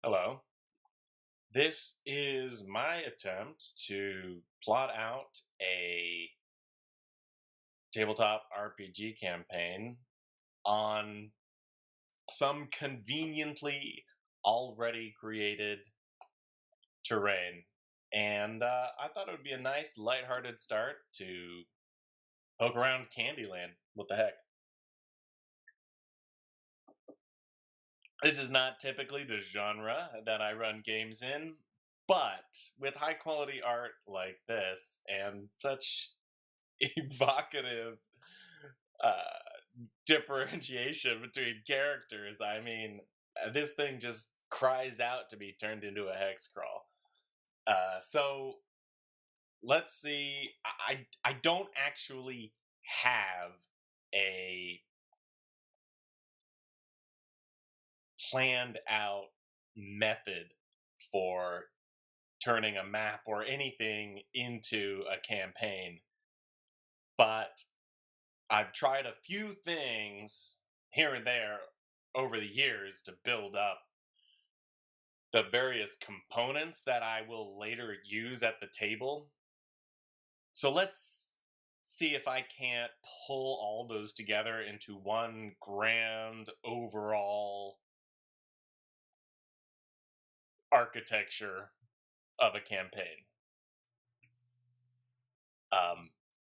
Hello. This is my attempt to plot out a tabletop RPG campaign on some conveniently already created terrain. And I thought it would be a nice, lighthearted start to poke around Candyland. What the heck? This is not typically the genre that I run games in, but with high quality art like this and such evocative differentiation between characters, I mean, this thing just cries out to be turned into a hex crawl. So let's see. I don't actually have a planned out method for turning a map or anything into a campaign, but I've tried a few things here and there over the years to build up the various components that I will later use at the table. So let's see if I can't pull all those together into one grand overall architecture of a campaign.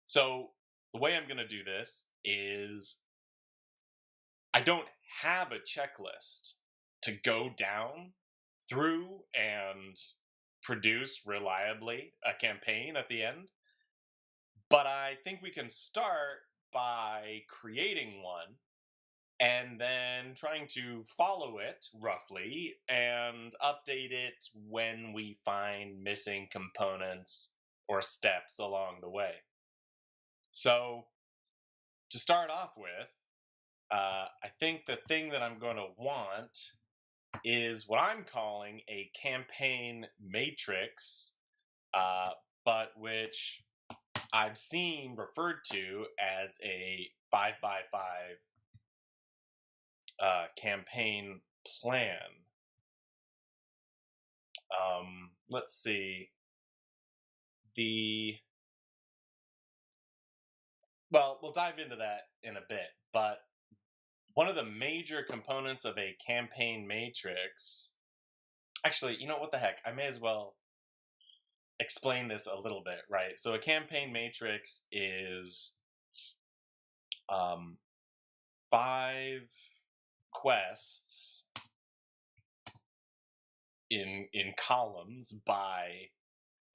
So the way I'm going to do this is I don't have a checklist to go down through and produce reliably a campaign at the end, but I think we can start by creating one and then trying to follow it roughly and update it when we find missing components or steps along the way. So, to start off with, I think the thing that I'm going to want is what I'm calling a campaign matrix, but which I've seen referred to as a 5x5 campaign plan. Let's see. Well, we'll dive into that in a bit, but one of the major components of a campaign matrix... Actually, you know what the heck? I may as well explain this a little bit, right? So a campaign matrix is 5 quests in columns by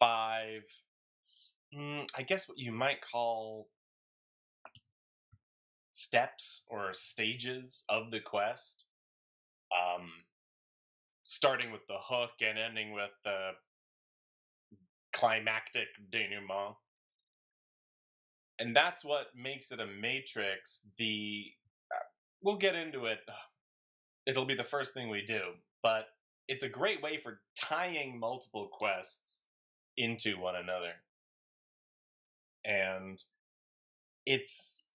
5, I guess what you might call steps or stages of the quest, starting with the hook and ending with the climactic denouement. And that's what makes it a matrix. We'll get into it. It'll be the first thing we do, but it's a great way for tying multiple quests into one another. And it's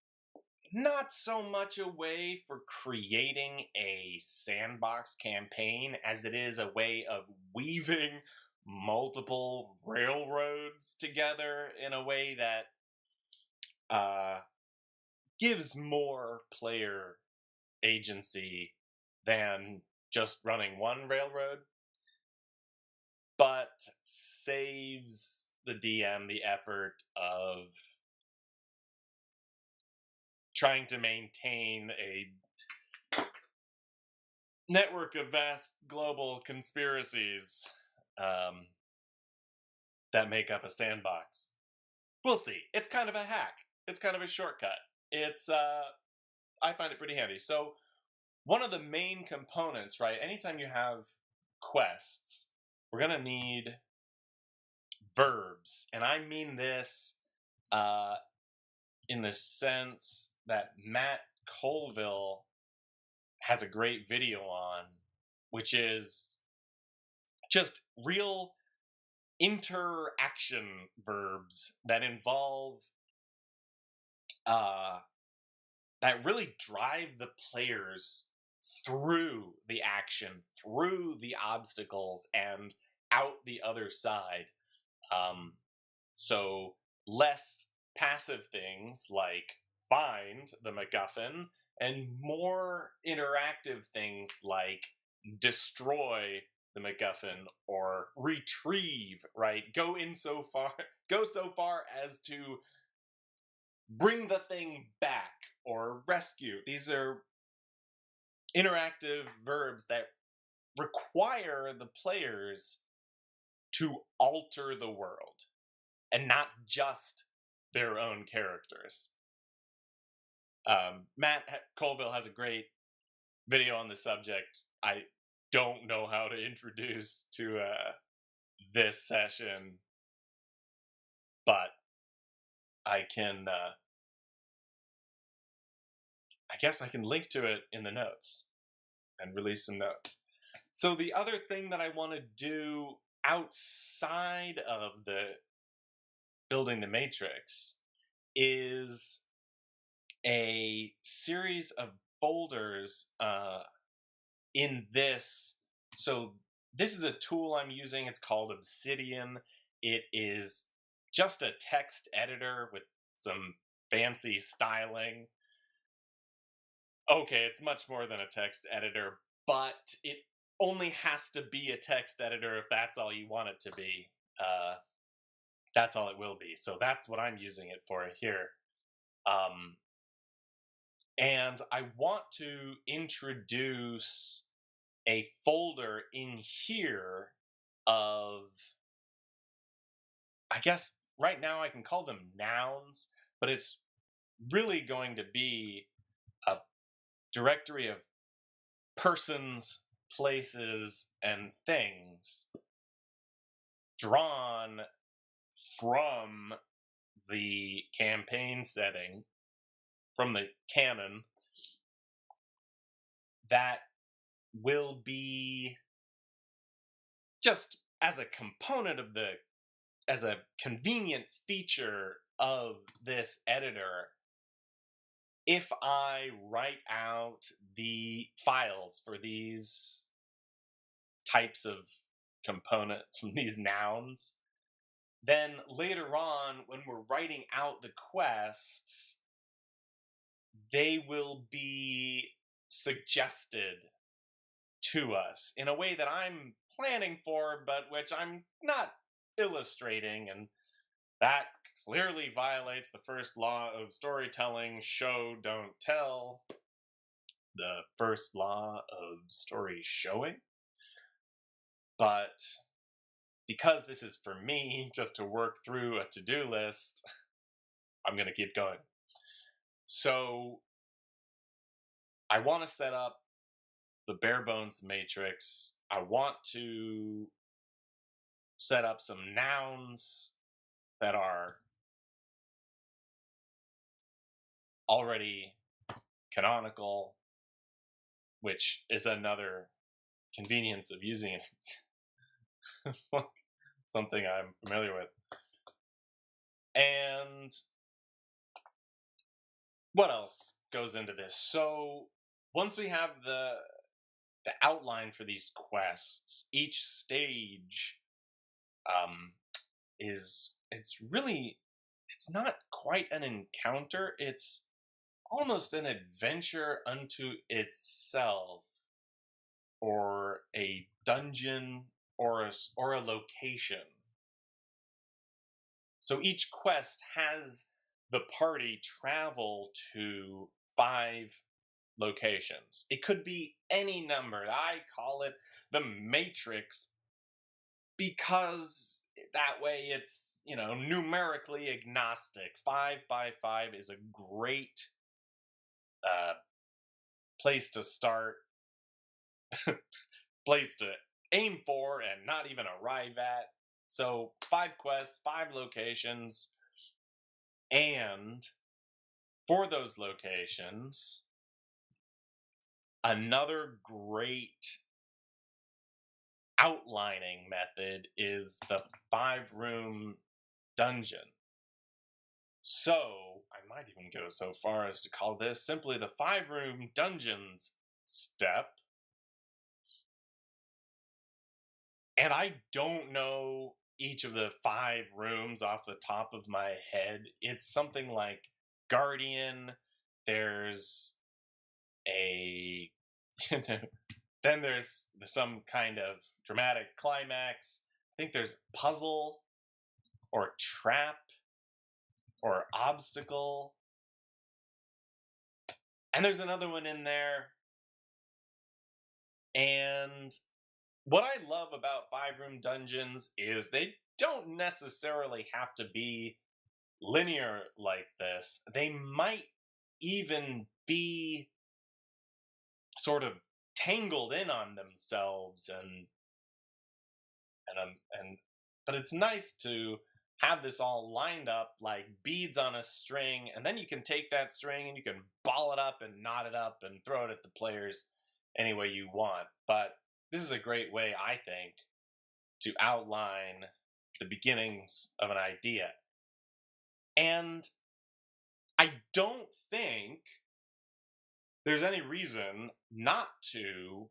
not so much a way for creating a sandbox campaign as it is a way of weaving multiple railroads together in a way that gives more player agency than just running one railroad, but saves the DM the effort of trying to maintain a network of vast global conspiracies that make up a sandbox. We'll see. It's kind of a hack. It's kind of a shortcut. I find it pretty handy. So one of the main components, right? Anytime you have quests, we're going to need verbs. And I mean this in the sense that Matt Colville has a great video on, which is just real interaction verbs that involve that really drive the players through the action, through the obstacles, and out the other side. So less passive things like find the MacGuffin, and more interactive things like destroy the MacGuffin or retrieve, right? Go so far as to bring the thing back or rescue. These are interactive verbs that require the players to alter the world and not just their own characters. Matt Colville has a great video on the subject. I don't know how to introduce to this session, but I can I guess I can link to it in the notes and release some notes. So the other thing that I want to do outside of the building the matrix is a series of folders in this. So this is a tool I'm using. It's called Obsidian. It is just a text editor with some fancy styling. Okay, it's much more than a text editor, but it only has to be a text editor if that's all you want it to be. That's all it will be. So that's what I'm using it for here. And I want to introduce a folder in here of, I guess right now I can call them nouns, but it's really going to be a directory of persons, places, and things drawn from the campaign setting, from the canon, that will be just as a component of as a convenient feature of this editor. If I write out the files for these types of component from these nouns, then later on when we're writing out the quests, they will be suggested to us in a way that I'm planning for, but which I'm not illustrating, and that clearly violates the first law of storytelling: show, don't tell. The first law of story showing. But because this is for me, just to work through a to-do list, I'm going to keep going. So I want to set up the bare bones matrix. I want to set up some nouns that are already canonical, which is another convenience of using it. Something I'm familiar with. And what else goes into this? So once we have the outline for these quests, each stage it's not quite an encounter, it's almost an adventure unto itself, or a dungeon, or a location. So each quest has the party travel to 5 locations. It could be any number. I call it the matrix because that way it's, numerically agnostic. 5 by 5 is a great place to start, place to aim for and not even arrive at. So 5 quests, 5 locations, and for those locations, another great outlining method is the 5-room dungeon. So I might even go so far as to call this simply the 5-room dungeons step. And I don't know each of the 5 rooms off the top of my head. It's something like Guardian. There's a, then there's some kind of dramatic climax. I think there's puzzle or trap or obstacle. And there's another one in there. And what I love about 5-room dungeons is they don't necessarily have to be linear like this. They might even be sort of tangled in on themselves but it's nice to have this all lined up like beads on a string, and then you can take that string and you can ball it up and knot it up and throw it at the players any way you want. But this is a great way, I think, to outline the beginnings of an idea. And I don't think there's any reason not to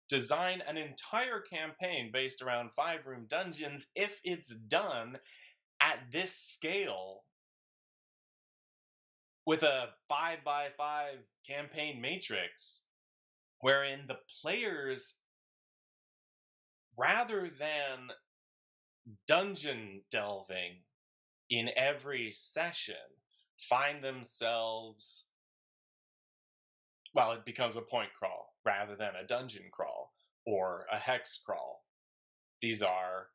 design an entire campaign based around 5-room dungeons if it's done at this scale with a 5x5 campaign matrix, wherein the players, rather than dungeon delving in every session, find themselves, well, it becomes a point crawl rather than a dungeon crawl or a hex crawl. These are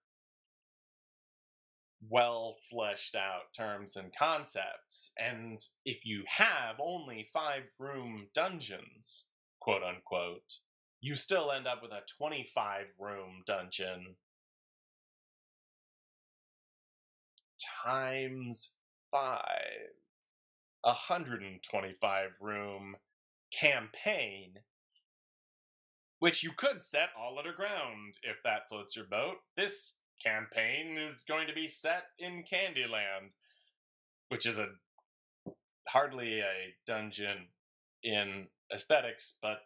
well fleshed out terms and concepts. And if you have only 5-room dungeons, quote unquote, you still end up with a 25-room dungeon times 5, 125-room campaign, which you could set all underground if that floats your boat. This campaign is going to be set in Candyland, which is hardly a dungeon in aesthetics, but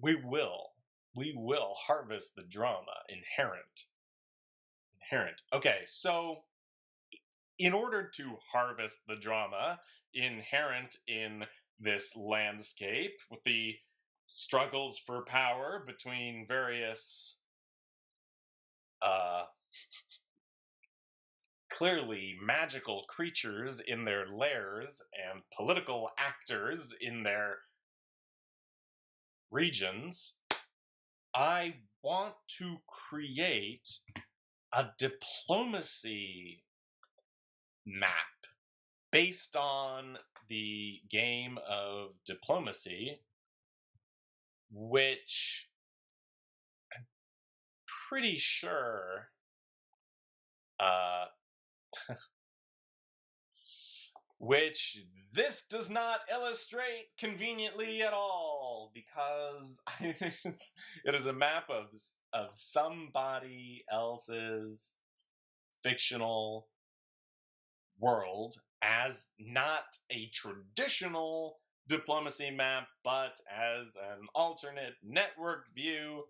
we will harvest the drama inherent. Okay, so in order to harvest the drama inherent in this landscape, with the struggles for power between various clearly magical creatures in their lairs and political actors in their regions, I want to create a diplomacy map based on the game of diplomacy, which I'm pretty sure which this does not illustrate conveniently at all, because I think it is a map of somebody else's fictional world as not a traditional diplomacy map, but as an alternate network view.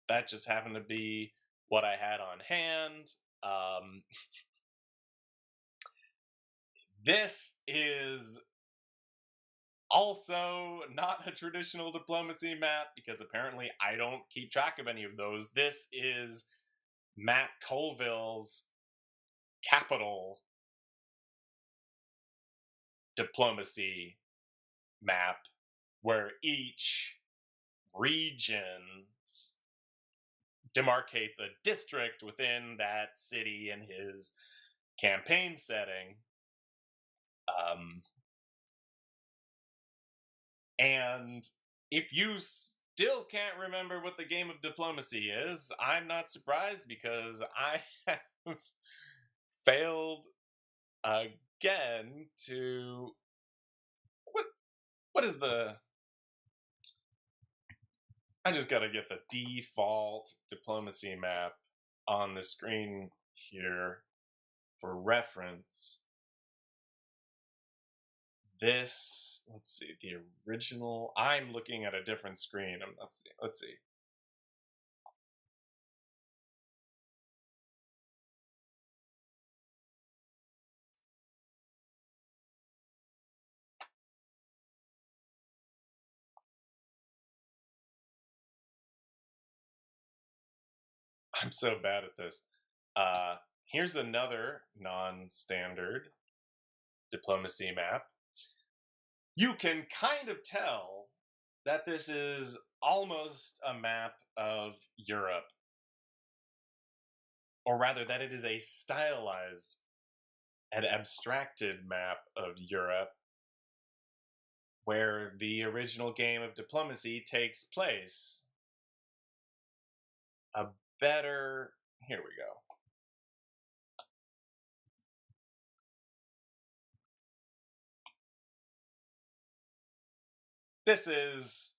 That just happened to be what I had on hand. This is also not a traditional diplomacy map, because apparently I don't keep track of any of those. This is Matt Colville's capital diplomacy map, where each region demarcates a district within that city in his campaign setting. And if you still can't remember what the game of diplomacy is, I'm not surprised, because I have failed again to... What is the... I just gotta get the default diplomacy map on the screen here for reference. this, let's see, the original, I'm looking at a different screen. Let's see. I'm so bad at this. Here's another non-standard diplomacy map. You can kind of tell that this is almost a map of Europe. Or rather, that it is a stylized and abstracted map of Europe where the original game of diplomacy takes place. Here we go. This is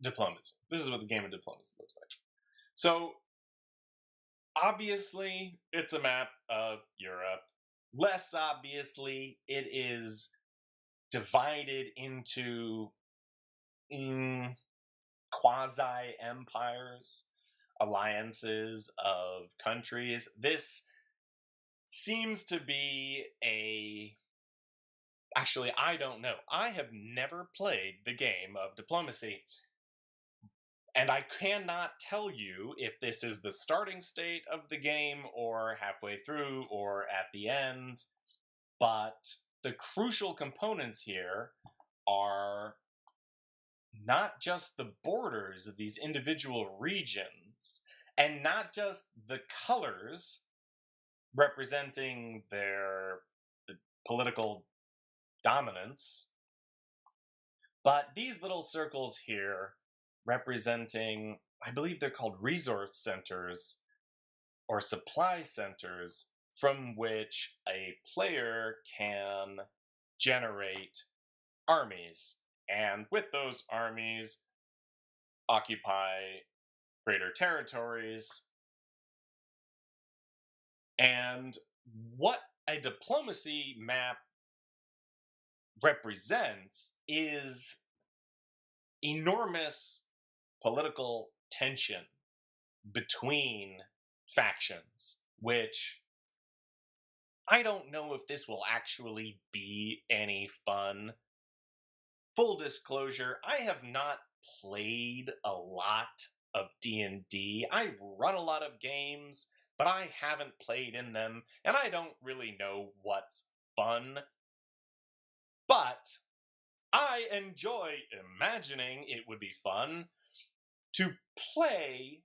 diplomacy. This is what the game of diplomacy looks like. So, obviously, it's a map of Europe. Less obviously, it is divided into quasi-empires, alliances of countries. This seems to be Actually, I don't know. I have never played the game of diplomacy. And I cannot tell you if this is the starting state of the game or halfway through or at the end. But the crucial components here are not just the borders of these individual regions and not just the colors representing their political dominance, but these little circles here representing, I believe they're called resource centers or supply centers from which a player can generate armies, and with those armies occupy greater territories. And what a diplomacy map represents is enormous political tension between factions, which I don't know if this will actually be any fun. Full disclosure, I have not played a lot of D&D. I run a lot of games, but I haven't played in them, and I don't really know what's fun. But I enjoy imagining it would be fun to play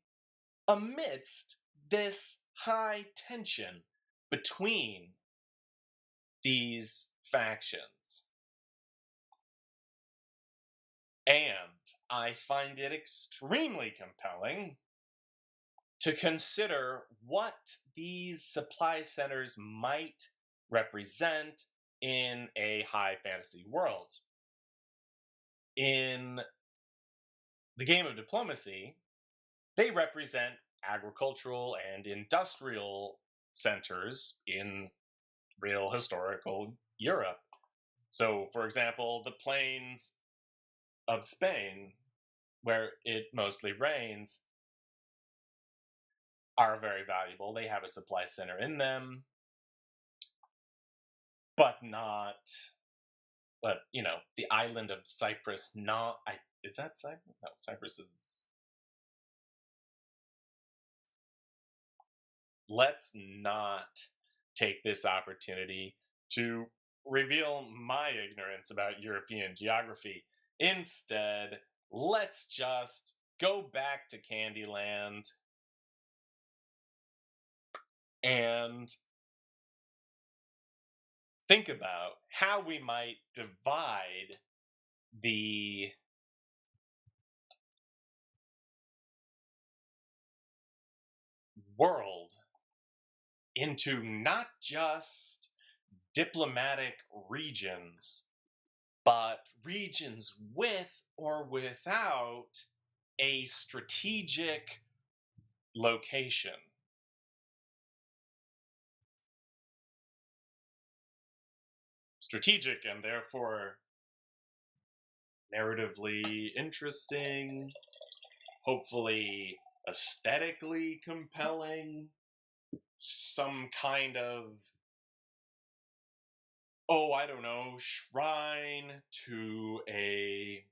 amidst this high tension between these factions. And I find it extremely compelling to consider what these supply centers might represent in a high fantasy world. In the game of diplomacy, they represent agricultural and industrial centers in real historical Europe. So, for example, the plains of Spain, where it mostly rains, are very valuable. They have a supply center in them, but the island of Cyprus, is that Cyprus? No, Cyprus is... Let's not take this opportunity to reveal my ignorance about European geography. Instead, let's just go back to Candyland and think about how we might divide the world into not just diplomatic regions, but regions with or without a strategic location. strategic and therefore narratively interesting, hopefully aesthetically compelling, some kind of, oh, I don't know, shrine to a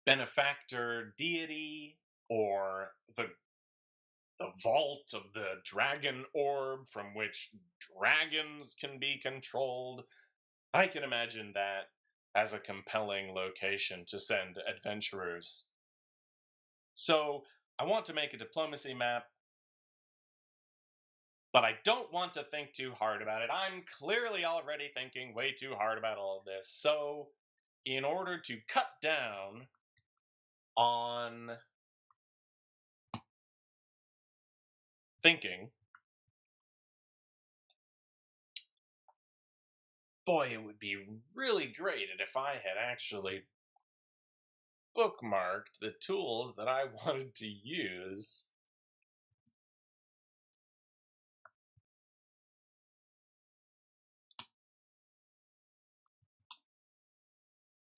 benefactor deity, or the vault of the dragon orb from which dragons can be controlled. I can imagine that as a compelling location to send adventurers. So I want to make a diplomacy map, but I don't want to think too hard about it. I'm clearly already thinking way too hard about all of this. So in order to cut down on thinking, boy, it would be really great if I had actually bookmarked the tools that I wanted to use.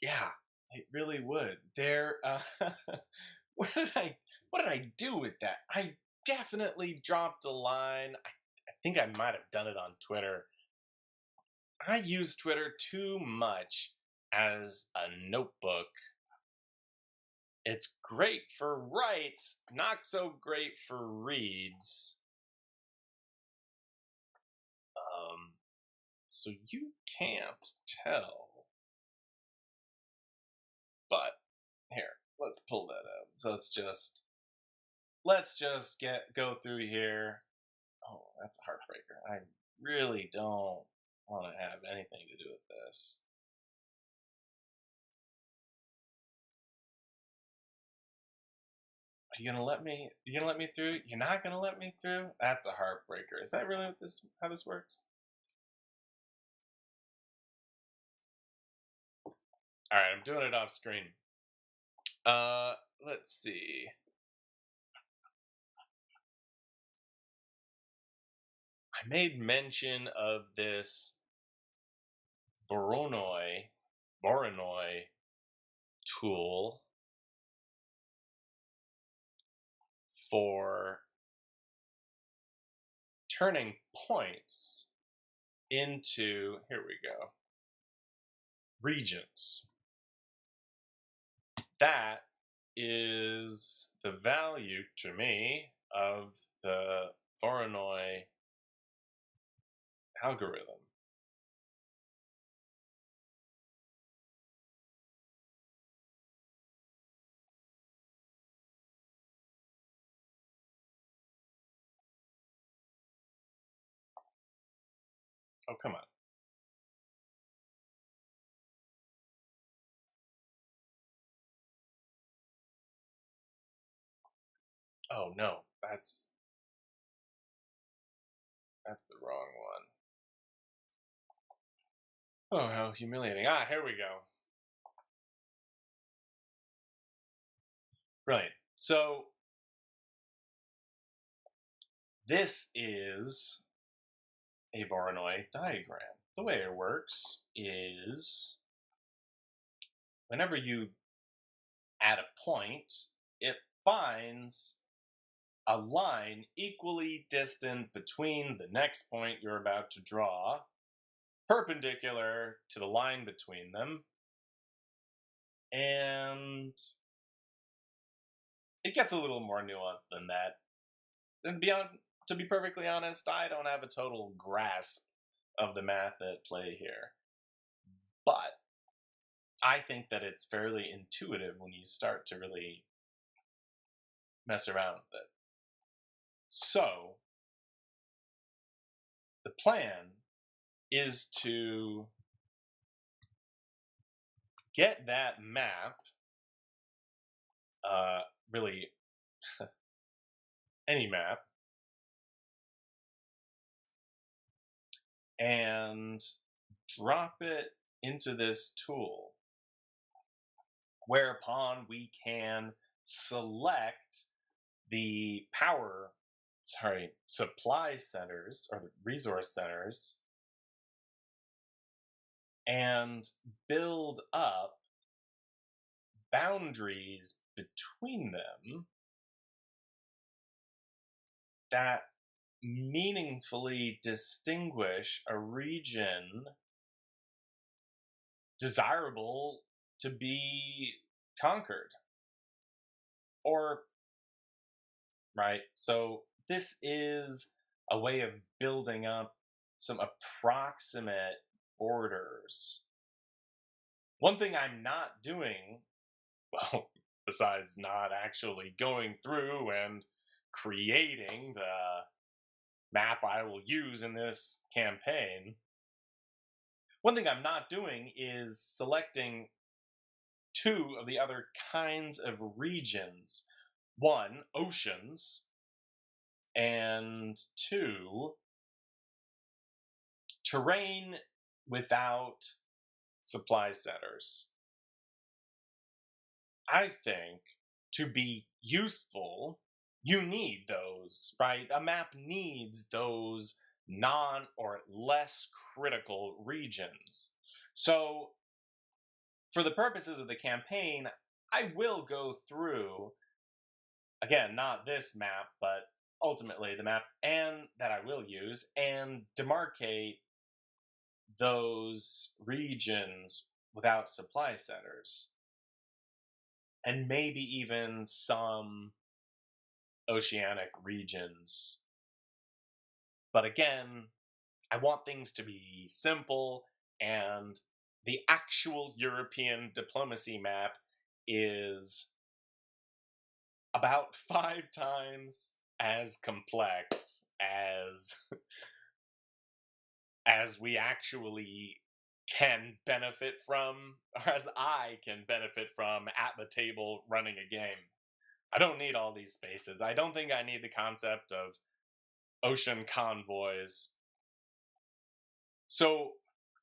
Yeah, it really would. What did I do with that? I definitely dropped a line. I think I might have done it on Twitter. I use Twitter too much as a notebook. It's great for writes, not so great for reads. So you can't tell. But here, let's pull that out. So let's just go through here. Oh, that's a heartbreaker. I really don't want to have anything to do with this. Are you gonna let me? You gonna let me through? You're not gonna let me through? That's a heartbreaker. Is that really how this works? All right, I'm doing it off screen. Let's see. I made mention of this Voronoi tool for turning points into, here we go, regions. That is the value to me of the Voronoi algorithm. Oh, come on. Oh, no, that's the wrong one. Oh, how humiliating. Ah, here we go. Brilliant. So this is a Voronoi diagram. The way it works is whenever you add a point, it finds a line equally distant between the next point you're about to draw, perpendicular to the line between them, and it gets a little more nuanced than that. And to be perfectly honest, I don't have a total grasp of the math at play here. But I think that it's fairly intuitive when you start to really mess around with it. So, the plan is to get that map, really any map, and drop it into this tool, whereupon we can select the supply centers or the resource centers and build up boundaries between them that meaningfully distinguish a region desirable to be conquered. Or, right? So this is a way of building up some approximate borders. One thing I'm not doing, well, besides not actually going through and creating the map I will use in this campaign, one thing I'm not doing is selecting two of the other kinds of regions. One, oceans, and two, terrain without supply centers. I think to be useful, you need those, right? A map needs those non or less critical regions. So, for the purposes of the campaign, I will go through, again, not this map, but ultimately the map and that I will use, and demarcate those regions without supply centers. And maybe even some oceanic regions. But again, I want things to be simple, and the actual European diplomacy map is about 5 times as complex as we actually can benefit from, or as I can benefit from at the table running a game. I don't need all these spaces. I don't think I need the concept of ocean convoys. So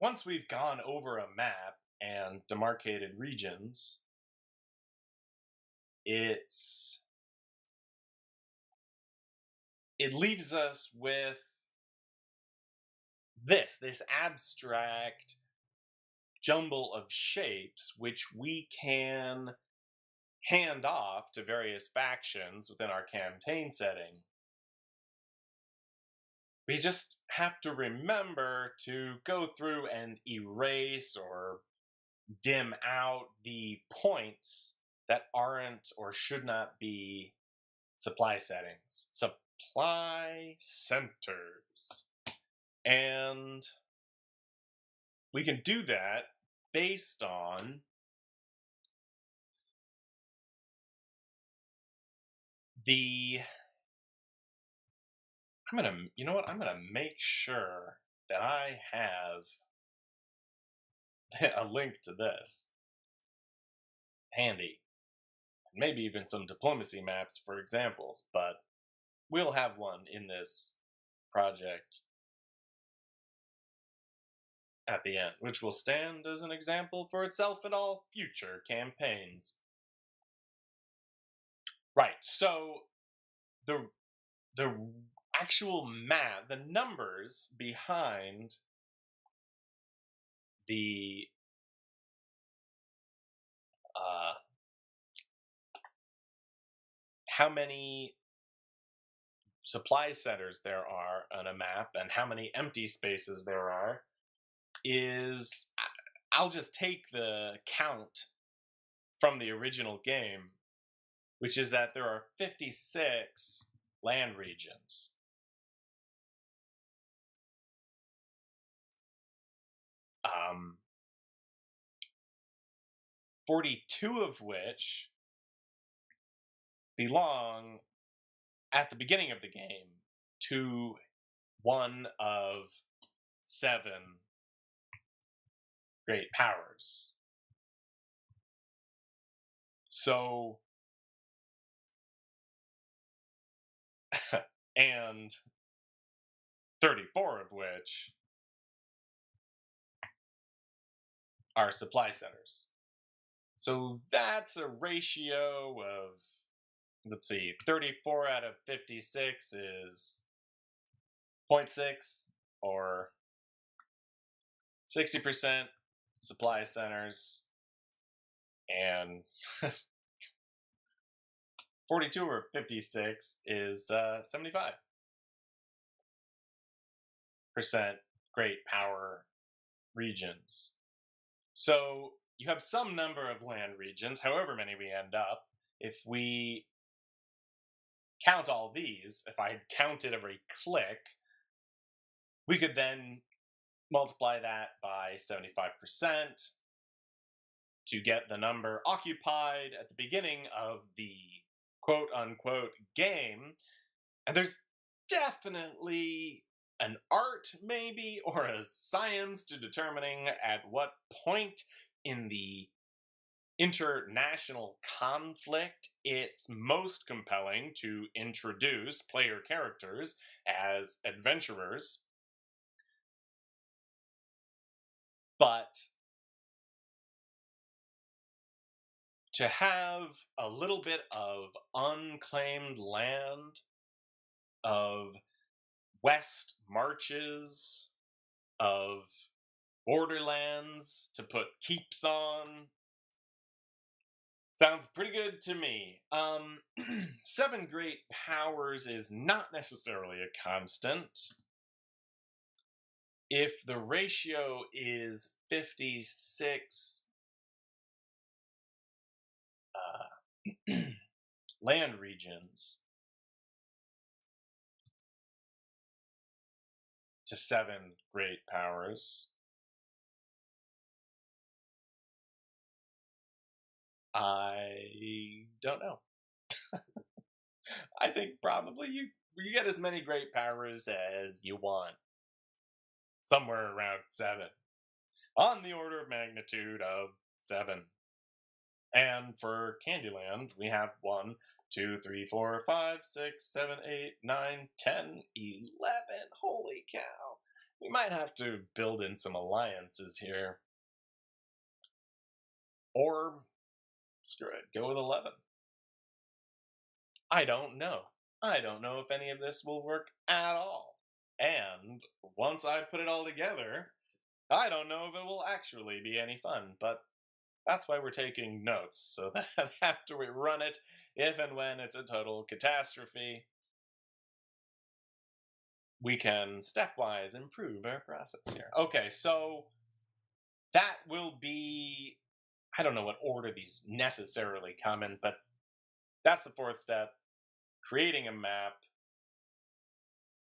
once we've gone over a map and demarcated regions, it leaves us with this abstract jumble of shapes which we can hand off to various factions within our campaign setting. We just have to remember to go through and erase or dim out the points that aren't or should not be supply settings. Supply centers. And we can do that based on I'm gonna make sure that I have a link to this handy. Maybe even some diplomacy maps for examples, but we'll have one in this project at the end, which will stand as an example for itself in all future campaigns. Right, so the actual map, the numbers behind the how many supply centers there are on a map and how many empty spaces there are is, I'll just take the count from the original game, which is that there are 56 land regions. 42 of which belong at the beginning of the game to one of 7 great powers. So, and 34 of which are supply centers. So that's a ratio of, let's see, 34 out of 56 is 0.6, or 60%. supply centers, and 42 over 56 is 75% great power regions. So you have some number of land regions, however many we end up. If we count all these, if I counted every click, we could then multiply that by 75% to get the number occupied at the beginning of the quote-unquote game. And there's definitely an art, maybe, or a science to determining at what point in the international conflict it's most compelling to introduce player characters as adventurers. But to have a little bit of unclaimed land, of west marches, of borderlands to put keeps on, sounds pretty good to me. 7 great powers is not necessarily a constant. If the ratio is 56 land regions to 7 great powers, I don't know. I think probably you get as many great powers as you want. Somewhere around 7. On the order of magnitude of 7. And for Candyland, we have 1, 2, 3, 4, 5, 6, 7, 8, 9, 10, 11. Holy cow. We might have to build in some alliances here. Or, screw it, go with 11. I don't know. I don't know if any of this will work at all. And once I put it all together, I don't know if it will actually be any fun, but that's why we're taking notes, so that after we run it, if and when it's a total catastrophe, we can stepwise improve our process here. Okay, so that will be, I don't know what order these necessarily come in, but that's the 4th step, creating a map.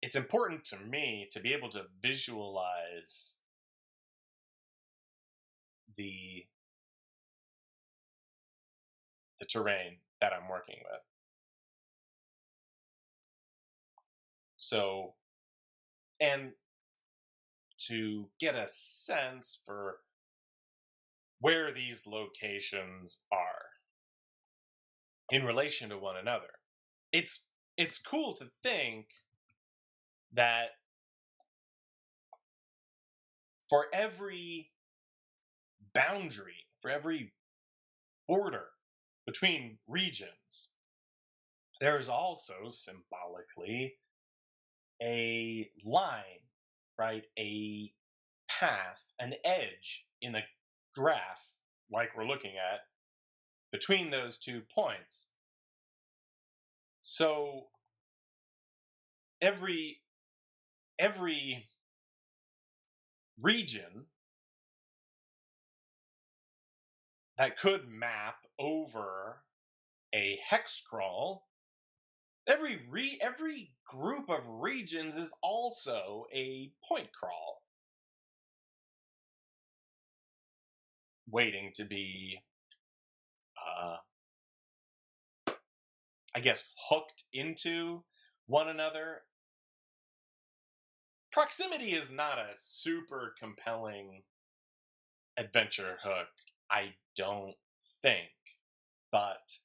It's important to me to be able to visualize the terrain that I'm working with. So, and to get a sense for where these locations are in relation to one another. It's cool to think that for every boundary, for every border between regions, there is also symbolically a line, right? A path, an edge in a graph, like we're looking at, between those 2 points. So every region that could map over a hex crawl, every group of regions is also a point crawl, waiting to be, I guess, hooked into one another. Proximity is not a super compelling adventure hook, I don't think, but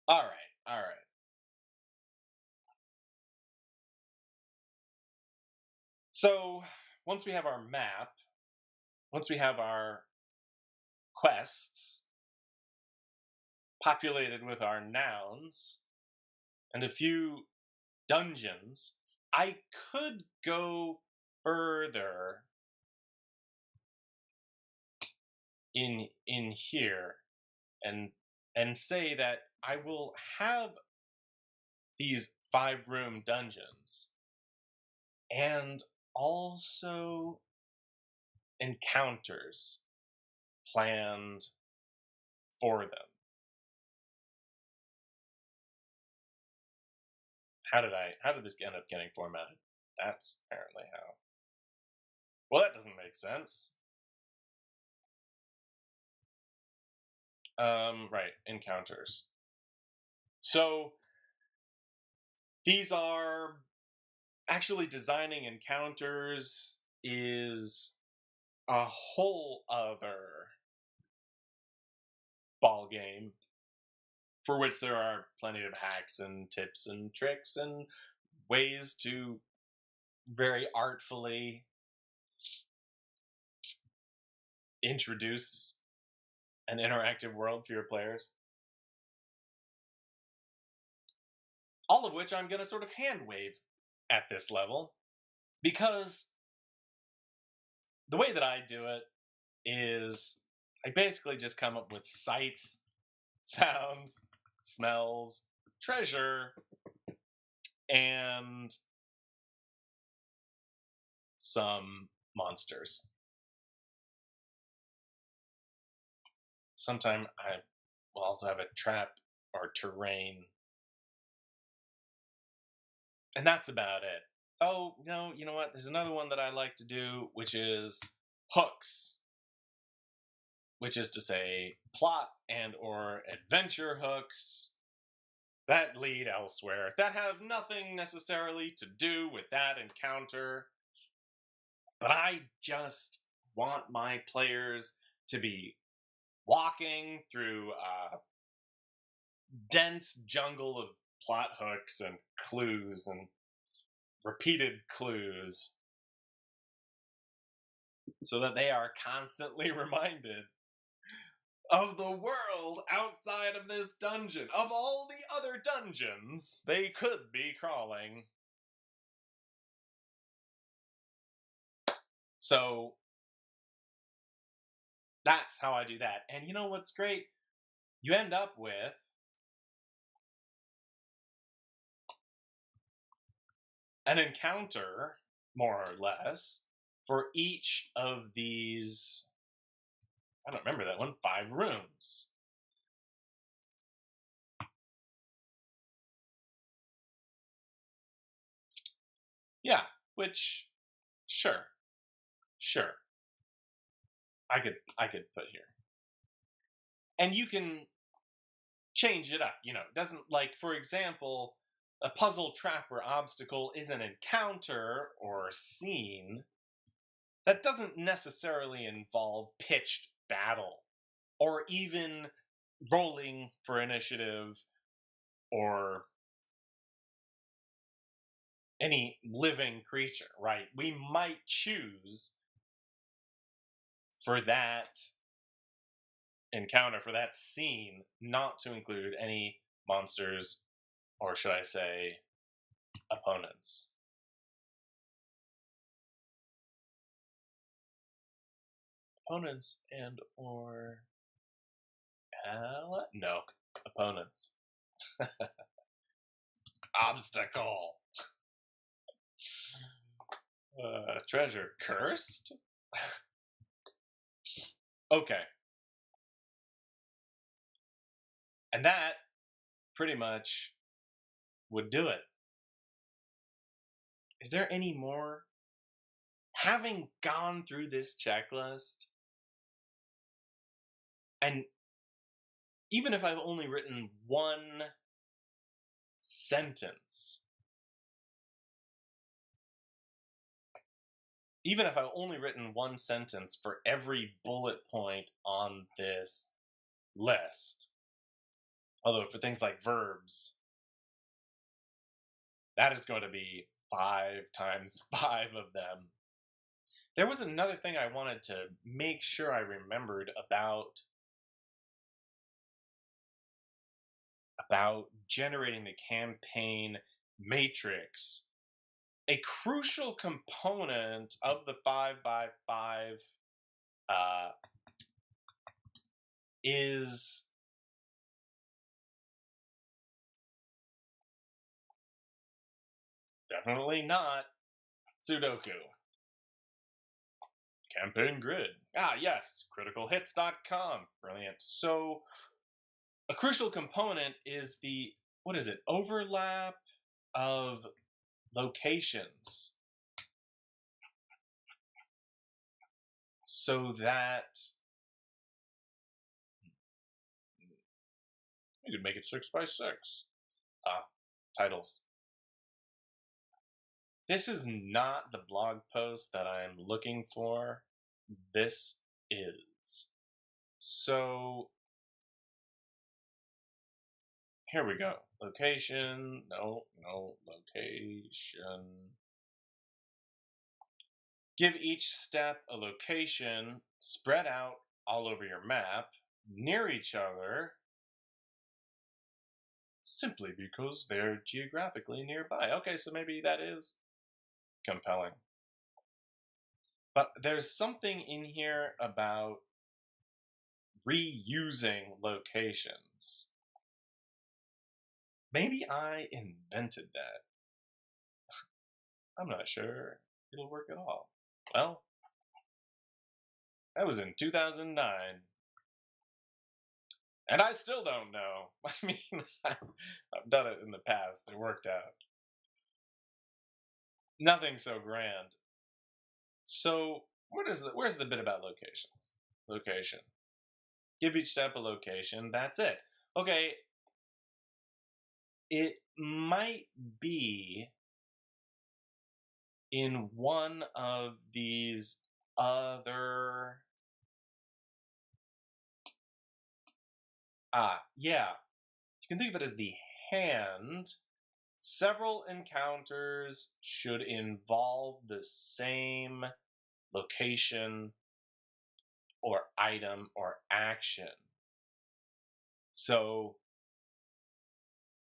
all right. So once we have our map, once we have our quests populated with our nouns and a few dungeons, I could go further in here and say that I will have these 5-room dungeons and also encounters planned for them. How did this end up getting formatted? That's apparently how. Well, that doesn't make sense. Right, encounters. So these are actually designing encounters is a whole other ball game for which there are plenty of hacks and tips and tricks and ways to very artfully introduce an interactive world for your players. All of which I'm going to sort of hand wave at this level, because the way that I do it is I basically just come up with sights, sounds, smells, treasure, and some monsters. Sometime I will also have a trap or terrain. And that's about it. Oh, no, you know what? There's another one that I like to do, which is hooks. Which is to say, plot and or adventure hooks that lead elsewhere, that have nothing necessarily to do with that encounter. But I just want my players to be walking through a dense jungle of plot hooks and clues and repeated clues, so that they are constantly reminded of the world outside of this dungeon, of all the other dungeons they could be crawling. So that's how I do that. And you know what's great? You end up with an encounter, more or less, for each of these, I don't remember that one, 5 rooms. Yeah, which, sure. I could put here. And you can change it up, you know. It doesn't, like, for example, a puzzle, trap, or obstacle is an encounter or scene that doesn't necessarily involve pitched battle or even rolling for initiative or any living creature, right? We might choose for that encounter, for that scene, not to include any monsters, or should I say, opponents. Opponents and or no, opponents. Obstacle. Treasure cursed? Okay. And that pretty much would do it. Is there any more? Having gone through this checklist, and even if I've only written one sentence, even if I've only written one sentence for every bullet point on this list, although for things like verbs, that is going to be 5 times 5 of them. There was another thing I wanted to make sure I remembered about about generating the campaign matrix. A crucial component of the 5x5 is definitely not Sudoku. Campaign grid. Ah, yes, criticalhits.com. Brilliant. So, a crucial component is the, overlap of locations. So that you could make it 6x6. Titles. This is not the blog post that I'm looking for. This is. So, here we go. Location. No, location. Give each step a location spread out all over your map, near each other, simply because they're geographically nearby. Okay, so maybe that is compelling. But there's something in here about reusing locations. Maybe I invented that. I'm not sure it'll work at all. Well, that was in 2009. And I still don't know. I mean, I've done it in the past. It worked out. Nothing so grand. So, where's the bit about locations? Location. Give each step a location. That's it. Okay. It might be in one of these other... yeah. You can think of it as the hand. Several encounters should involve the same location or item or action. So,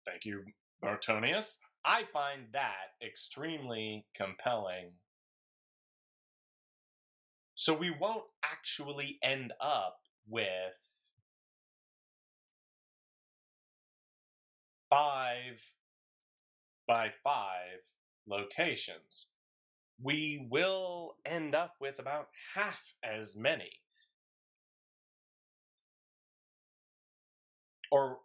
thank you, Bartonius. I find that extremely compelling. So we won't actually end up with 5x5 locations. We will end up with about half as many. Or,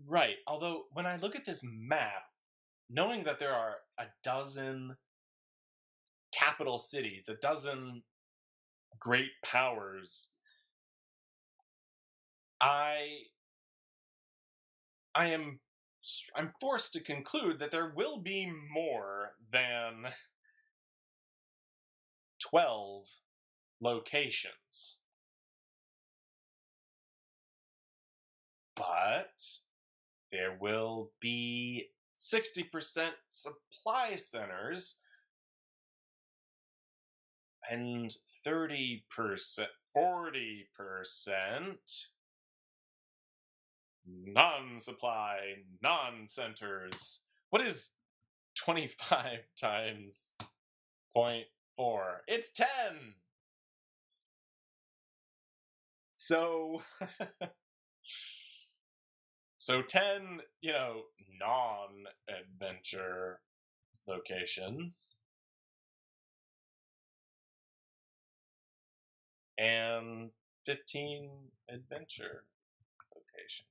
right, although when I look at this map, knowing that there are a dozen capital cities, a dozen great powers, I'm forced to conclude that there will be more than 12 locations. But there will be 60% supply centers and 30%, 40% non-supply, non-centers. What is 25 times 0.4? It's 10! So, 10, non-adventure locations. And 15 adventure locations.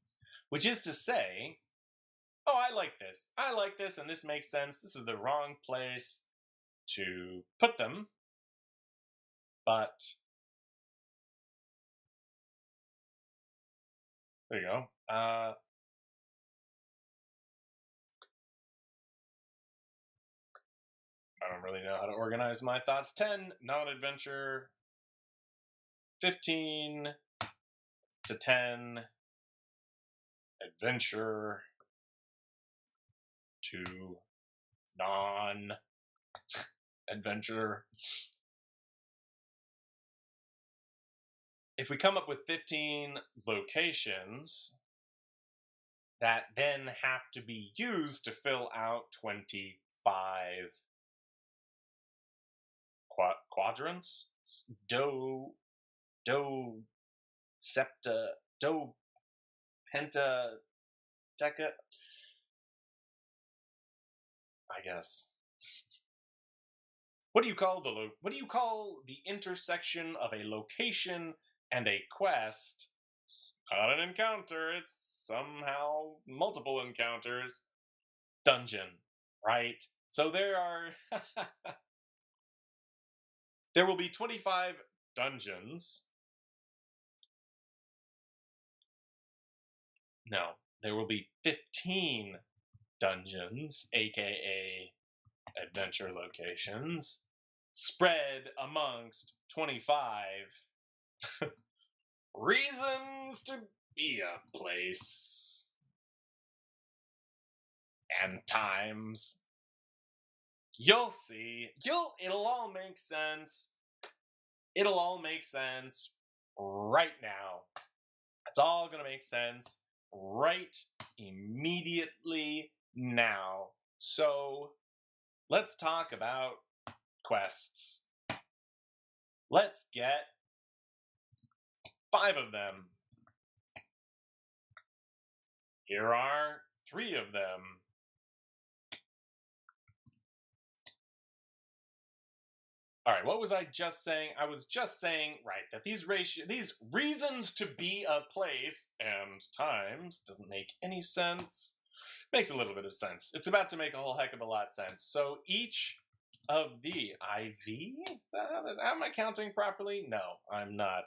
Which is to say, I like this, and this makes sense. This is the wrong place to put them. But, there you go. I don't really know how to organize my thoughts. 10 non-adventure, 15 to 10 adventure to non-adventure. If we come up with 15 locations, that then have to be used to fill out 25 quadrants. Septa, penta, deca. I guess. What do you call the intersection of a location and a quest? It's not an encounter, it's somehow multiple encounters. Dungeon, right? So there will be 25 dungeons. No, there will be 15 dungeons, aka adventure locations, spread amongst 25 reasons to be a place and times. You'll see. It'll all make sense. It'll all make sense right now. It's all gonna make sense right immediately now. So let's talk about quests. Let's get 5 of them. Here are 3 of them. All right, what was I just saying? I was just saying, right, that these reasons to be a place and times doesn't make any sense. Makes a little bit of sense. It's about to make a whole heck of a lot of sense. So each of the IV, am I counting properly? No, I'm not.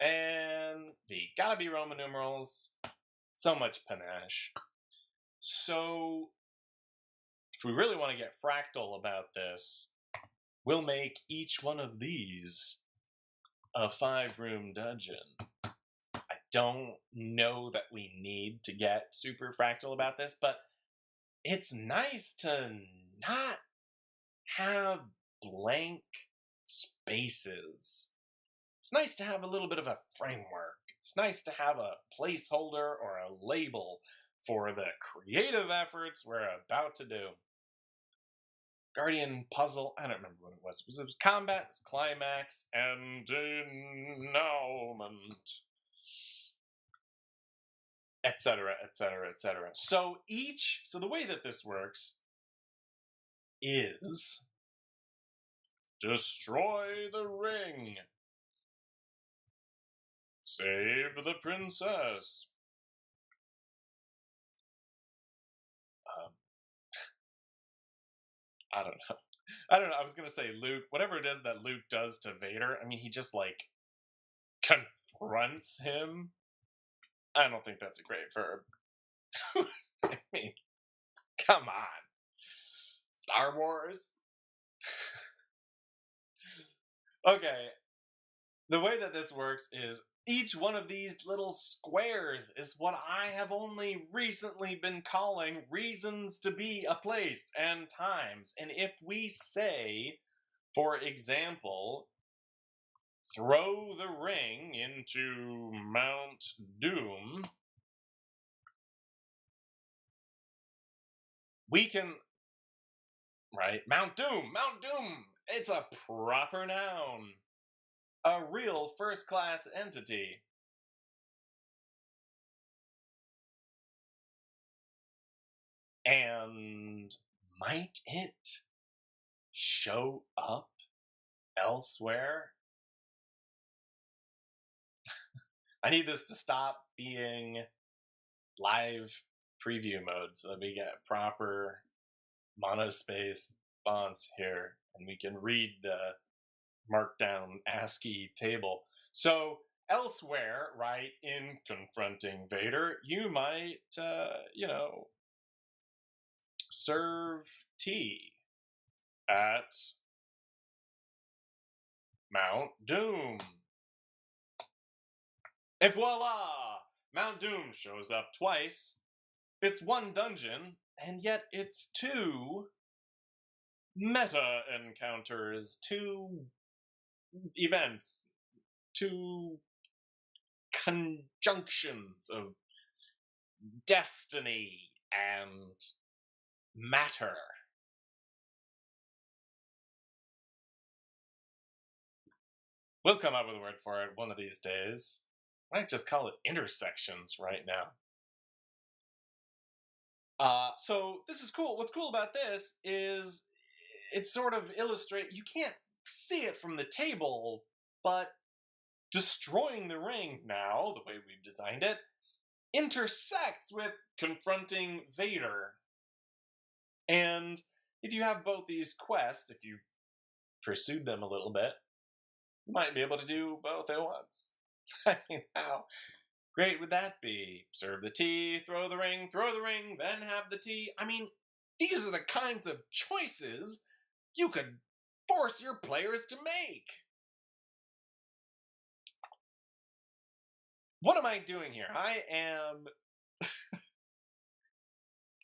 And V, gotta be Roman numerals. So much panache. So if we really want to get fractal about this, we'll make each one of these a 5-room dungeon. I don't know that we need to get super fractal about this, but it's nice to not have blank spaces. It's nice to have a little bit of a framework. It's nice to have a placeholder or a label for the creative efforts we're about to do. Guardian puzzle, I don't remember what it was. It was combat, it was climax, and denouement, etc., etc., etc. So the way that this works is destroy the ring, save the princess. I don't know. I was going to say Luke, whatever it is that Luke does to Vader, I mean, he just, like, confronts him. I don't think that's a great verb. I mean, come on. Star Wars? Okay. The way that this works is each one of these little squares is what I have only recently been calling reasons to be a place and times. And if we say, for example, throw the ring into Mount Doom, we can, right? Mount Doom, it's a proper noun. A real first-class entity. And might it show up elsewhere? I need this to stop being live preview mode so that we get proper monospace fonts here and we can read the markdown ASCII table. So elsewhere, right, in confronting Vader, you might, serve tea at Mount Doom. Et voila! Mount Doom shows up twice. It's 1 dungeon, and yet it's 2 meta encounters, 2 events, 2 conjunctions of destiny and matter. We'll come up with a word for it one of these days. I might just call it intersections right now. So this is cool. What's cool about this is it sort of illustrates, you can't see it from the table, but destroying the ring now, the way we've designed it, intersects with confronting Vader. And if you have both these quests, if you've pursued them a little bit, you might be able to do both at once. I mean, how great would that be? Serve the tea, throw the ring, then have the tea. I mean, these are the kinds of choices you could force your players to make. What am I doing here? I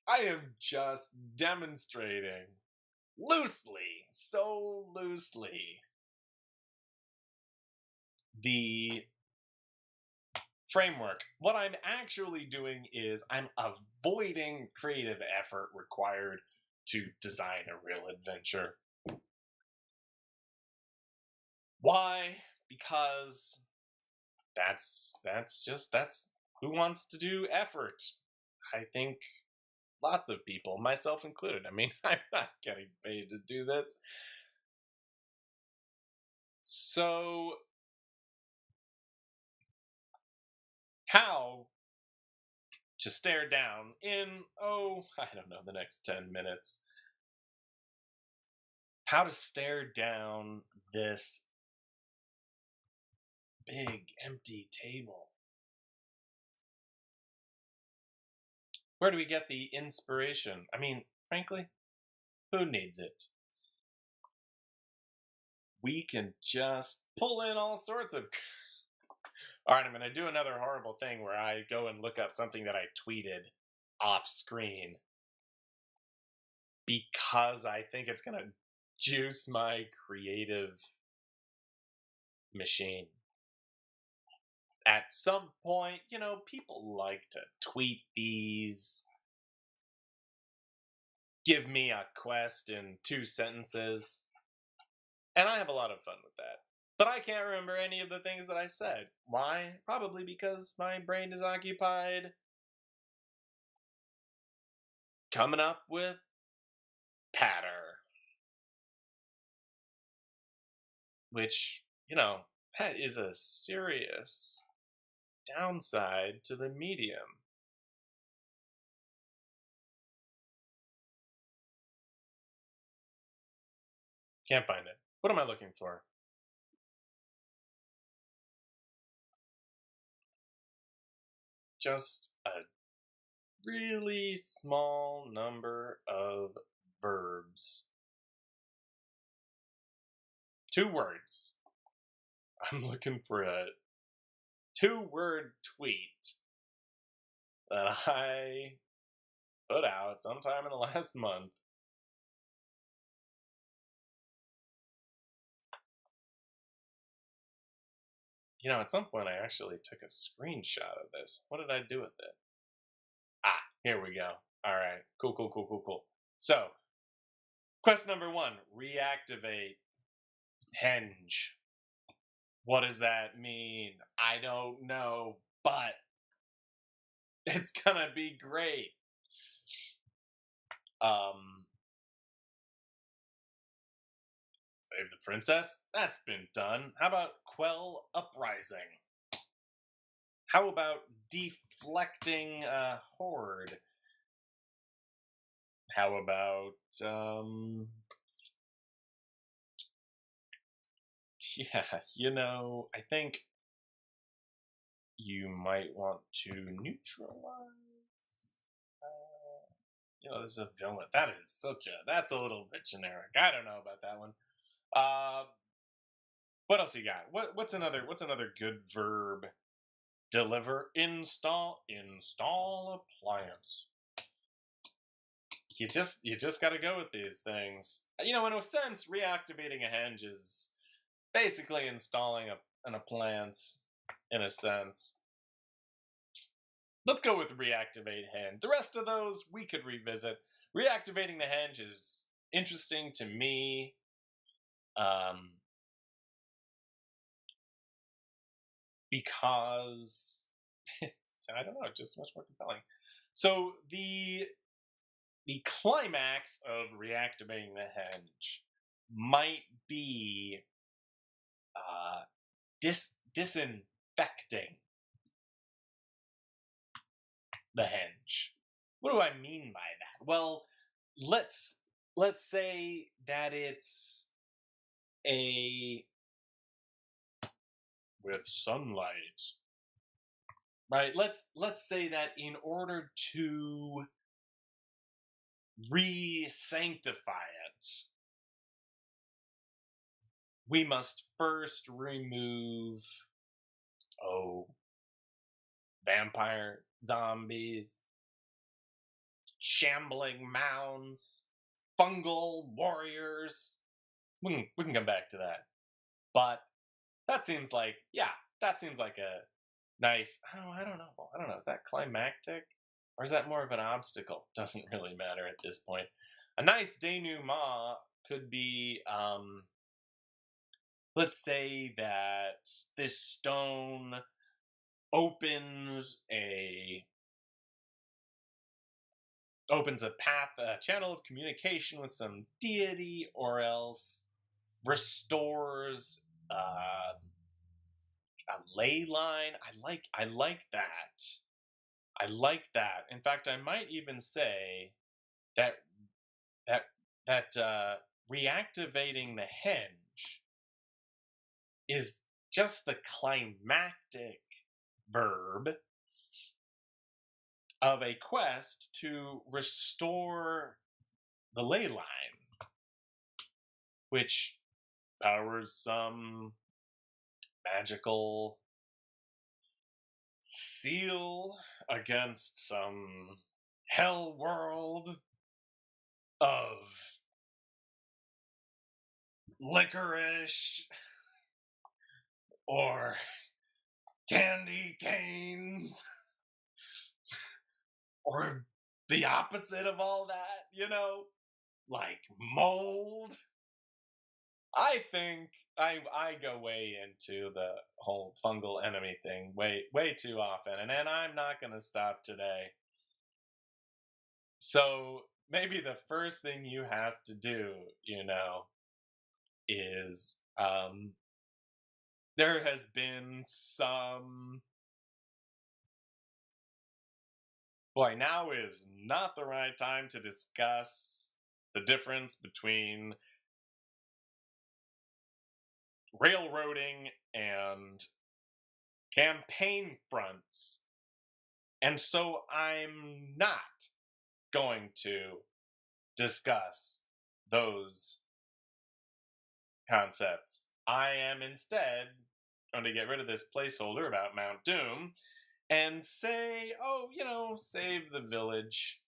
am just demonstrating loosely, so loosely, the framework. What I'm actually doing is I'm avoiding creative effort required to design a real adventure. Why? Because that's who wants to do effort. I think lots of people, myself included. I mean, I'm not getting paid to do this. So how to stare down in, I don't know, the next 10 minutes. How to stare down this big empty table. Where do we get the inspiration? I mean, frankly, who needs it? We can just pull in all sorts of... All right, I'm going to do another horrible thing where I go and look up something that I tweeted off screen because I think it's going to juice my creative machine. At some point, people like to tweet these. Give me a quest in 2 sentences. And I have a lot of fun with that. But I can't remember any of the things that I said. Why? Probably because my brain is occupied coming up with patter. Which, that is a serious downside to the medium. Can't find it. What am I looking for? Just a really small number of verbs. 2 words. I'm looking for a 2-word tweet that I put out sometime in the last month. At some point I actually took a screenshot of this. What did I do with it? Here we go. All right. Cool. So, quest number 1, reactivate Henge. What does that mean? I don't know, but it's gonna be great. Save the princess? That's been done. How about quell uprising? How about deflecting a horde? How about, I think you might want to neutralize. There's a villain. That's a little bit generic. I don't know about that one. What else you got? What's another good verb? Deliver, install appliance. You just got to go with these things. In a sense, reactivating a henge is basically installing an appliance, in a sense. let's go with reactivate henge. The rest of those we could revisit. Reactivating the henge is interesting to me. Because I don't know, just much more compelling. So the climax of reactivating the henge might be disinfecting the henge. What do I mean by that? Well, let's say that it's with sunlight, right? Let's say that in order to re-sanctify it, we must first remove vampire zombies, shambling mounds, fungal warriors. We can come back to that. But that seems like a nice, I don't know. Is that climactic? Or is that more of an obstacle? Doesn't really matter at this point. A nice denouement could be, let's say that this stone opens a path, a channel of communication with some deity, or else restores a ley line. I like that. I like that. In fact, I might even say that reactivating the henge is just the climactic verb of a quest to restore the ley line, which powers some magical seal against some hell world of licorice or candy canes or the opposite of all that, like mold. I think I go way into the whole fungal enemy thing way too often, and I'm not going to stop today. So maybe the first thing you have to do, is there has been some... Boy, now is not the right time to discuss the difference between railroading and campaign fronts. And so I'm not going to discuss those concepts. I am instead going to get rid of this placeholder about Mount Doom and say, save the village.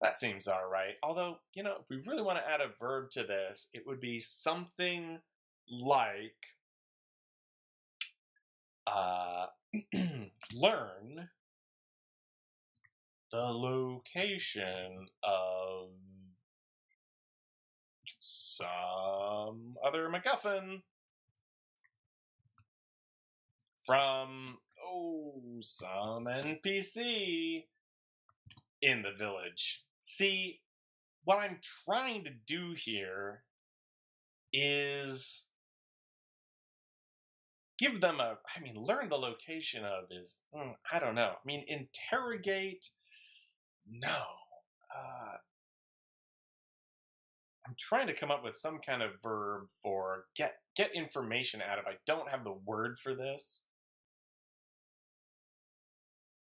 That seems all right. Although, if we really want to add a verb to this, it would be something like learn the location of some other MacGuffin from some NPC in the village. See, what I'm trying to do here is give them learn the location of is, I don't know. Interrogate, no. I'm trying to come up with some kind of verb for get information out of. I don't have the word for this.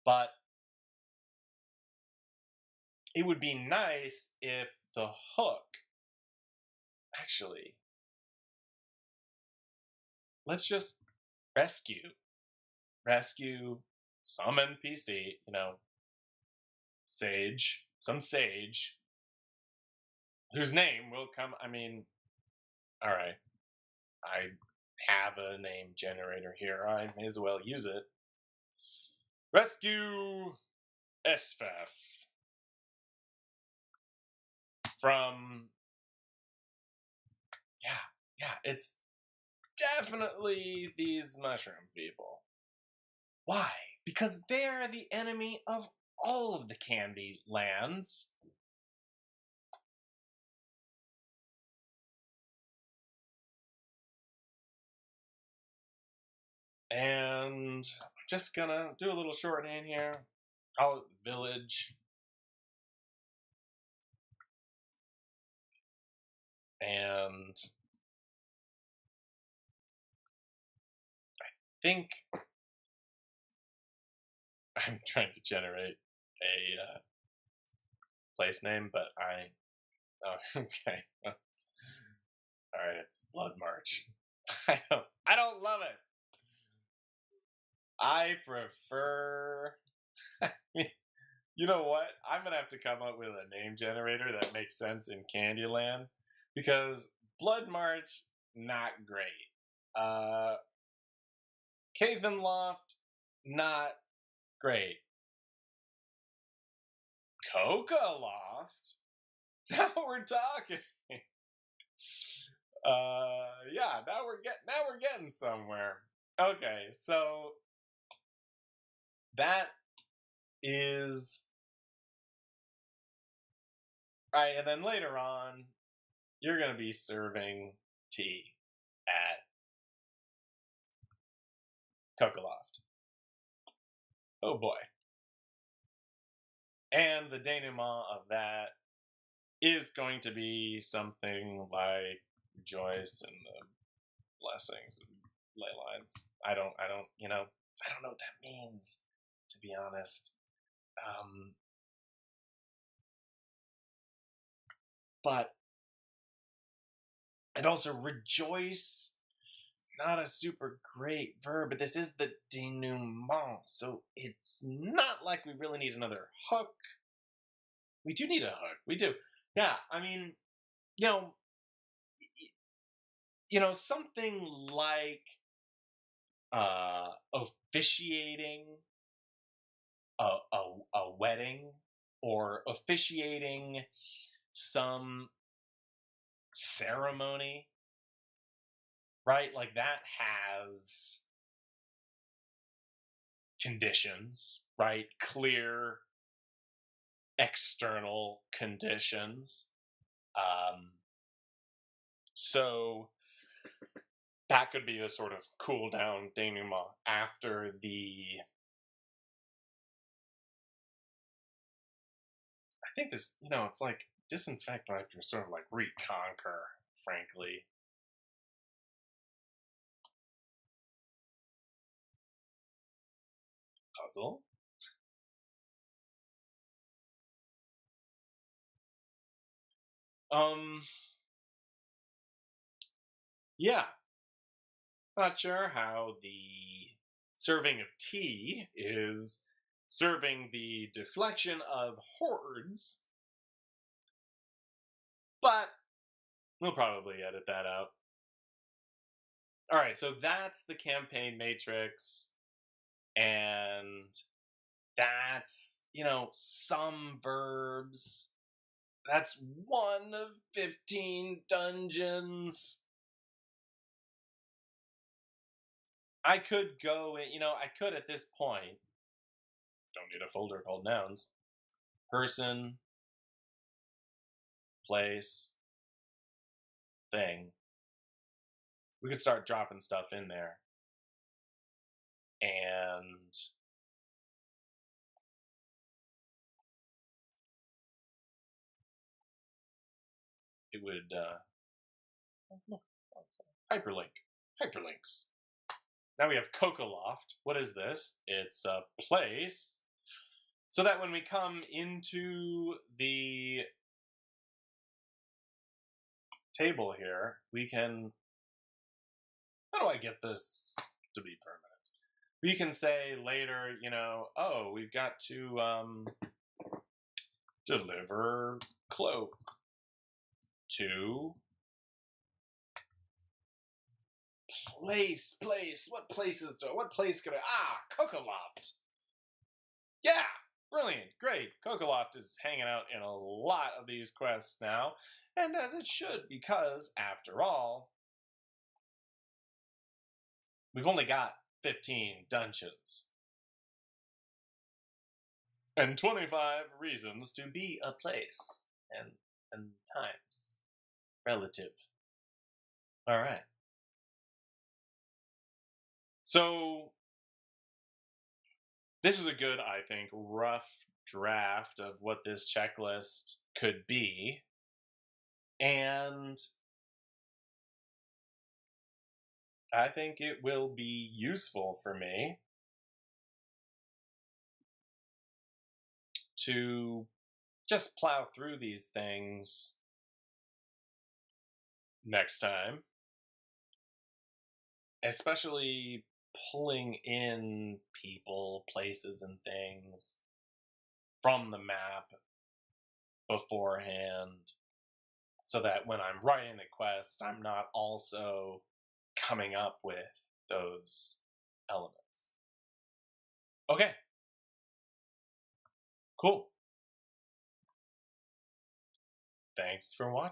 But it would be nice if the hook, actually, let's just rescue some NPC, some sage, whose name will come, all right, I have a name generator here, I may as well use it. Rescue Esfaf from... Yeah, it's definitely these mushroom people. Why? Because they're the enemy of all of the Candylands. And I'm just gonna do a little shorthand here. Call it the village. And I think I'm trying to generate a place name, but oh, okay. All right, it's Blood March. I don't love it. I prefer... You know what? I'm going to have to come up with a name generator that makes sense in Candyland. Because Blood March, not great. Cathan Loft, not great. Coca Loft? Now we're talking. Yeah, now we're getting somewhere. Okay, so that is... Alright, and then later on, you're going to be serving tea at Coca Loft. Oh boy. And the denouement of that is going to be something like Joyce and the blessings and ley lines. I don't know what that means, to be honest. But and also rejoice, not a super great verb, but this is the denouement, so it's not like we really need another hook. We do need a hook. We do. Yeah, I mean, something like officiating a wedding or officiating some ceremony, right? Like that has conditions, right? Clear external conditions. So that could be a sort of cool down denouement after the... I think this, it's like disinfect after sort of like reconquer, frankly. Puzzle? Yeah. Not sure how the serving of tea is serving the deflection of hordes, but we'll probably edit that out. All right, so that's the campaign matrix, and that's, some verbs. That's 1 of 15 dungeons. I could go in, I could at this point, don't need a folder called Nouns, person, place, thing. We could start dropping stuff in there. And it would hyperlinks. Now we have Coca Loft. What is this? It's a place so that when we come into the table here, we can... How do I get this to be permanent? We can say later, oh, we've got to deliver cloak to place. What place could I... Coca Loft. Yeah! Brilliant, great. Cocoloft is hanging out in a lot of these quests now, and as it should, because, after all, we've only got 15 dungeons. And 25 reasons to be a place. And times. Relative. Alright. So, this is a good, I think, rough draft of what this checklist could be. And I think it will be useful for me to just plow through these things next time. Especially pulling in people, places, and things from the map beforehand, so that when I'm writing the quest, I'm not also coming up with those elements. Okay. Cool. Thanks for watching.